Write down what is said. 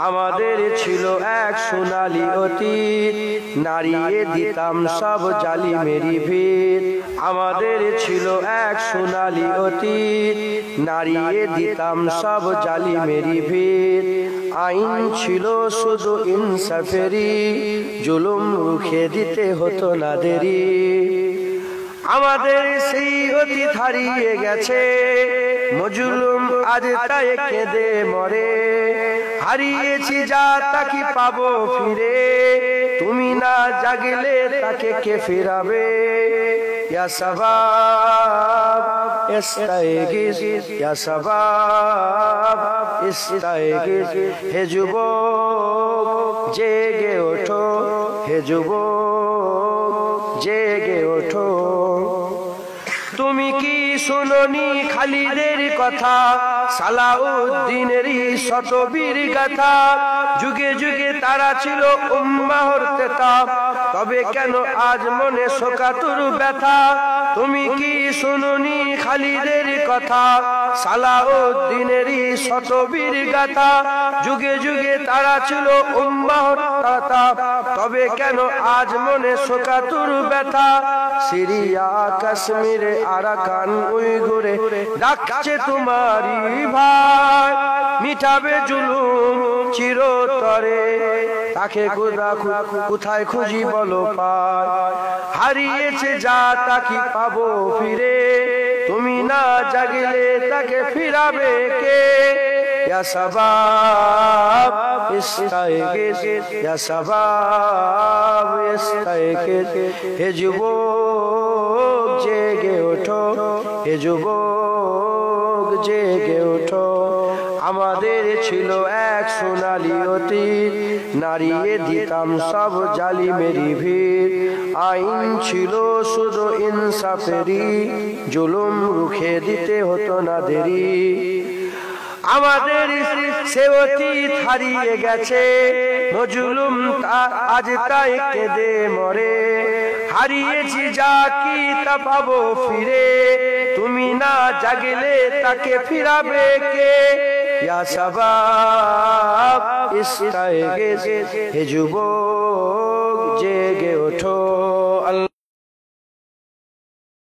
আমাদের ছিল এক সোনালী অতীত, নাড়িয়ে দিতাম সব জালিমেরই ভিত। আমাদের ছিল এক সোনালী অতীত, নাড়িয়ে দিতাম সব জালিমেরই ভিত। আইন ছিল শুধু ইনসাফেরই, জুলুম রুখে দিতে হতো না দেরি। আমাদের সেই অতীত হারিয়ে গেছে, মজলুম আজ তাই কেঁদে মরে। হারিয়েছি যা তাকে পাবো ফিরে, তুমি না জাগলে তাকে কে ফিরাবে। ইয়া শাবাব ইস্তাইগিস, ইয়া শাবাব ইস্তাইগিস। হে যুবক জেগে ওঠো, হে যুবক জেগে ওঠো। তুমি কি শুনোনি খালিদের কথা, সালাউদ্দিনেরই শতবীর গাথা। যুগে যুগে তারা ছিল উম্মাহর তেতা, তবে কেন আজ মনে শোকাতুর ব্যথা। তুমি কি শুনোনি খালিদের কথা, সালাউদ্দিনেরই শতবীর গাথা। যুগে যুগে তারা ছিল উম্মাহর তেতা, তবে কেন আজ মনে শোকাতুর ব্যথা। সিরিয়া কাশ্মীরে আরাকান উইগুরে ডাকছে তোমারই ভাই, মিটাবে জুলুম চিরতরে, তাকে কোথায় খুঁজি বলো পায়। হারিয়েছে যা তাকে পাবো ফিরে, তুমি না জাগলে তাকে ফিরাবে কে। ইয়া শাবাব ইস্তাইগিস, ইয়া শাবাব ইস্তাইগিস। হে যুবক জেগে ওঠো, হে যুবক জেগে ওঠো। আমাদের ছিল এক সোনালী অতীত, নাড়িয়ে দিতাম সব জালিমেরই ভিত। আইন ছিল শুধু ইনসাফেরই, জুলুম রুখে দিতে হতো না দেরি। আমাদের সে অতীত হারিয়ে গেছে, মজলুম আজ তাই কেঁদে মরে। হারিয়েছি যা কি তা পাবো ফিরে, তুমি না জাগলে তাকে ফিরাবে কে। ইয়া শাবাব ইস্তাইগিস, হে যুবক জেগে ওঠো। আল্লাহ।